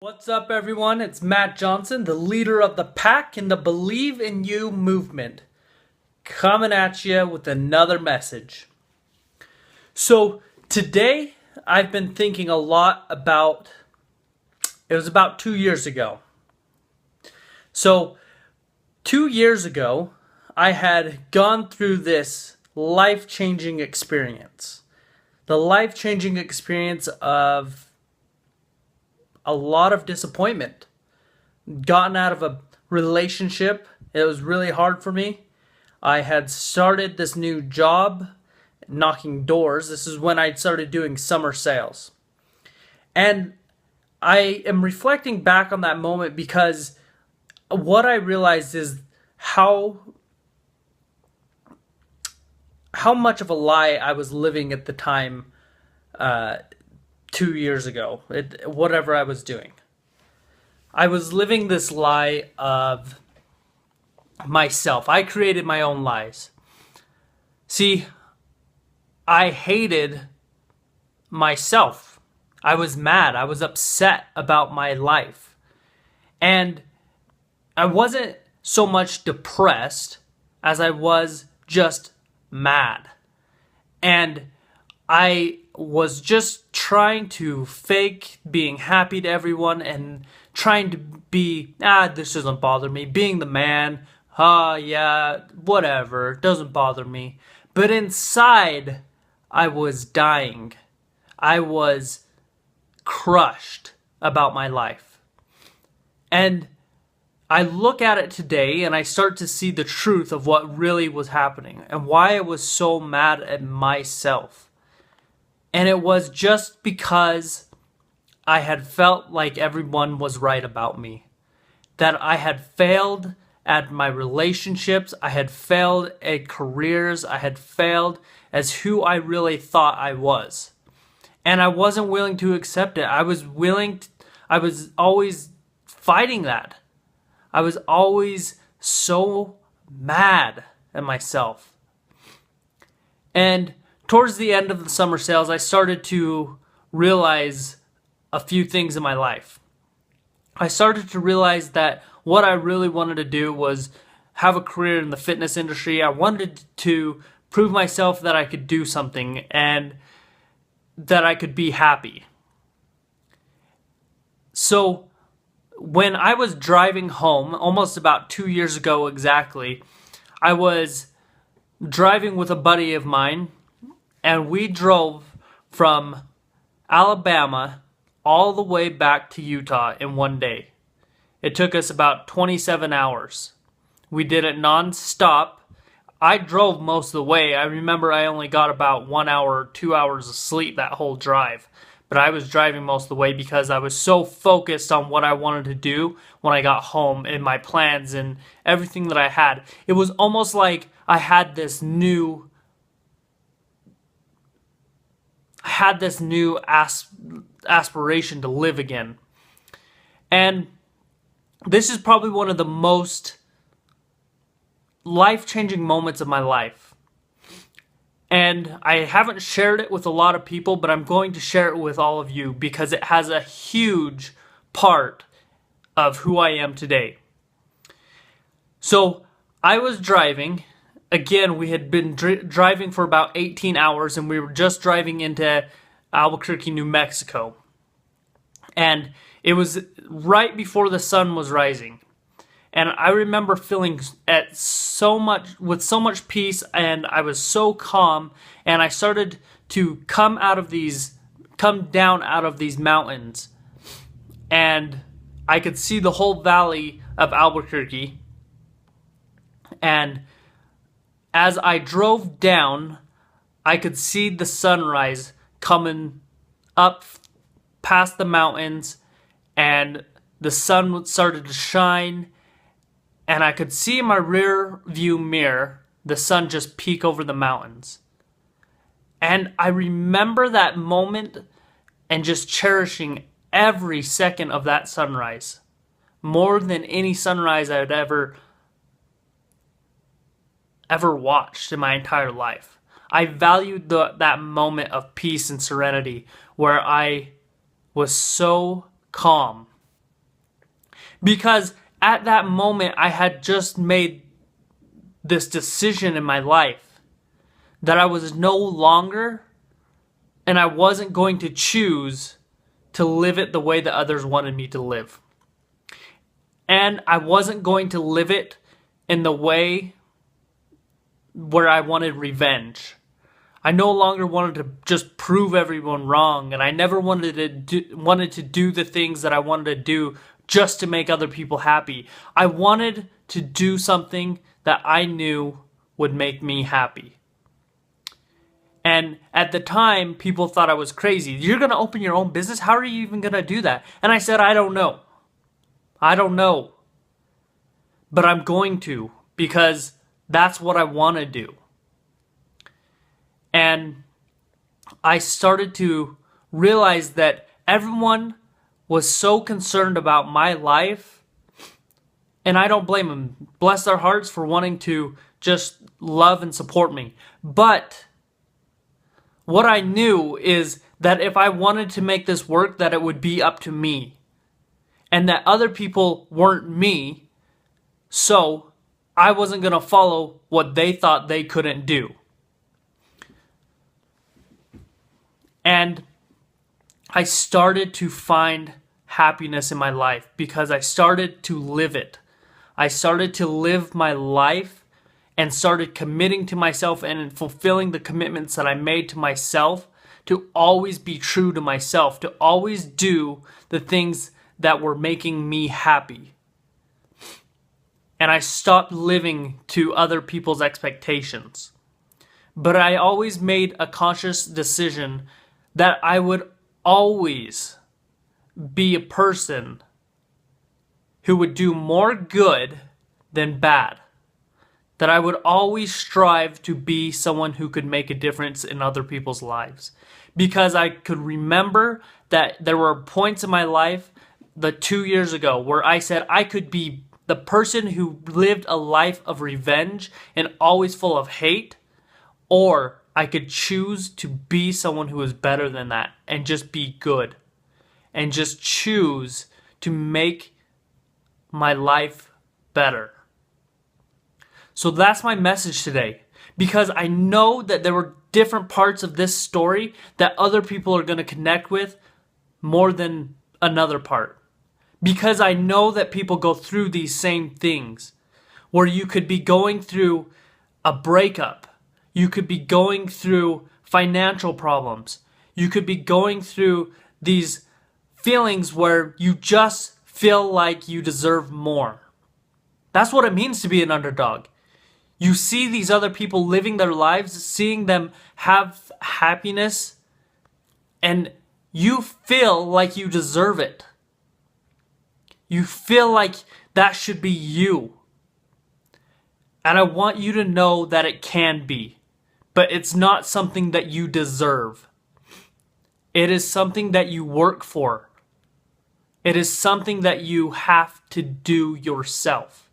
What's up, everyone? It's Matt Johnson, the leader of the pack in the Believe in You movement, coming at you with another message. So, today I've been thinking a lot about it was about 2 years ago. So, 2 years ago, I had gone through this life changing experience. The life changing experience of a lot of disappointment. Gotten out of a relationship. It was really hard for me. I had started this new job, knocking doors. This is when I started doing summer sales. And I am reflecting back on that moment because what I realized is how much of a lie I was living at the time, 2 years ago, whatever I was doing. I was living this lie of myself. I created my own lies. See, I hated myself. I was mad. I was upset about my life. And I wasn't so much depressed as I was just mad. And I was just trying to fake being happy to everyone and trying to be, this doesn't bother me. Being the man, yeah, whatever, doesn't bother me. But inside, I was dying. I was crushed about my life. And I look at it today and I start to see the truth of what really was happening and why I was so mad at myself. And it was just because I had felt like everyone was right about me. That I had failed at my relationships. I had failed at careers. I had failed as who I really thought I was. And I wasn't willing to accept it. I was always fighting that. I was always so mad at myself. And towards the end of the summer sales, I started to realize a few things in my life. I started to realize that what I really wanted to do was have a career in the fitness industry. I wanted to prove myself that I could do something and that I could be happy. So when I was driving home, almost about 2 years ago exactly, I was driving with a buddy of mine. And we drove from Alabama all the way back to Utah in one day. It took us about 27 hours. We did it non-stop. I drove most of the way. I remember I only got about 1 hour or 2 hours of sleep that whole drive. But I was driving most of the way because I was so focused on what I wanted to do when I got home and my plans and everything that I had. It was almost like I had this new aspiration to live again. And this is probably one of the most life-changing moments of my life. And I haven't shared it with a lot of people, but I'm going to share it with all of you because it has a huge part of who I am today. So I was driving. Again, we had been driving for about 18 hours and we were just driving into Albuquerque, New Mexico. And it was right before the sun was rising. And I remember feeling with so much peace, and I was so calm, and I started to come down out of these mountains. And I could see the whole valley of Albuquerque. And as I drove down, I could see the sunrise coming up past the mountains, and the sun started to shine, and I could see in my rear view mirror the sun just peek over the mountains. And I remember that moment and just cherishing every second of that sunrise more than any sunrise I had ever watched in my entire life. I valued that moment of peace and serenity where I was so calm Because at that moment, I had just made this decision in my life that I was no longer, and I wasn't going to choose to live it the way that others wanted me to live. And I wasn't going to live it in the way where I wanted revenge. I no longer wanted to just prove everyone wrong, and I never wanted to do the things that I wanted to do just to make other people happy. I wanted to do something that I knew would make me happy. And at the time, people thought I was crazy. You're going to open your own business? How are you even going to do that? And I said, I don't know. I don't know. But I'm going to, because that's what I want to do. And I started to realize that everyone was so concerned about my life, and I don't blame them. Bless their hearts for wanting to just love and support me. But what I knew is that if I wanted to make this work, that it would be up to me. And that other people weren't me, so I wasn't going to follow what they thought they couldn't do. And I started to find happiness in my life because I started to live it. I started to live my life and started committing to myself and fulfilling the commitments that I made to myself to always be true to myself, to always do the things that were making me happy. And I stopped living to other people's expectations. But I always made a conscious decision that I would always be a person who would do more good than bad. That I would always strive to be someone who could make a difference in other people's lives. Because I could remember that there were points in my life, the 2 years ago, where I said I could be the person who lived a life of revenge and always full of hate, or I could choose to be someone who is better than that and just be good and just choose to make my life better. So that's my message today, because I know that there were different parts of this story that other people are going to connect with more than another part. Because I know that people go through these same things, where you could be going through a breakup. You could be going through financial problems. You could be going through these feelings where you just feel like you deserve more. That's what it means to be an underdog. You see these other people living their lives, seeing them have happiness, and you feel like you deserve it. You feel like that should be you. And I want you to know that it can be. But it's not something that you deserve. It is something that you work for. It is something that you have to do yourself.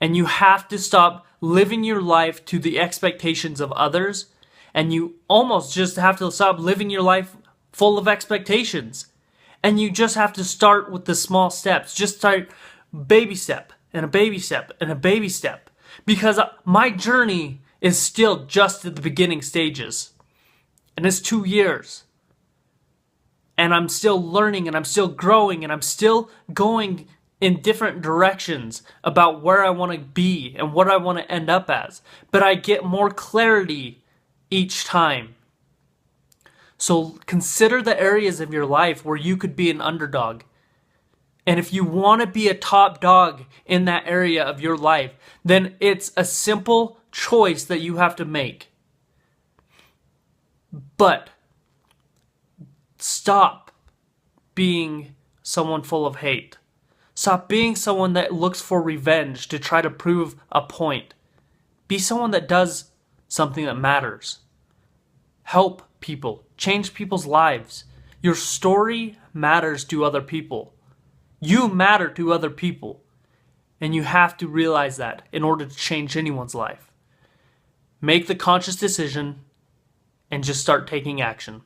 And you have to stop living your life to the expectations of others. And you almost just have to stop living your life full of expectations. And you just have to start with the small steps. Just start baby step and a baby step and a baby step. Because my journey is still just at the beginning stages. And it's 2 years. And I'm still learning and I'm still growing and I'm still going in different directions about where I want to be and what I want to end up as. But I get more clarity each time. So consider the areas of your life where you could be an underdog. And if you want to be a top dog in that area of your life, then it's a simple choice that you have to make. But stop being someone full of hate. Stop being someone that looks for revenge to try to prove a point. Be someone that does something that matters. Help people. Change people's lives. Your story matters to other people. You matter to other people. And you have to realize that in order to change anyone's life. Make the conscious decision and just start taking action.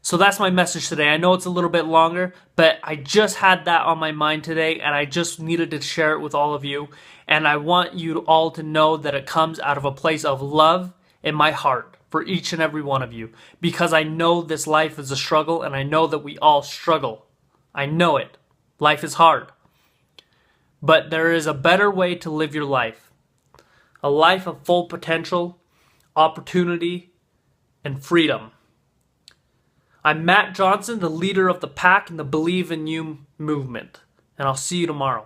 So that's my message today. I know it's a little bit longer, but I just had that on my mind today, and I just needed to share it with all of you. And I want you all to know that it comes out of a place of love in my heart for each and every one of you, because I know this life is a struggle, and I know that we all struggle. I know it. Life is hard. But there is a better way to live your life. A life of full potential, opportunity, and freedom. I'm Matt Johnson, the leader of the pack in the Believe in You movement, and I'll see you tomorrow.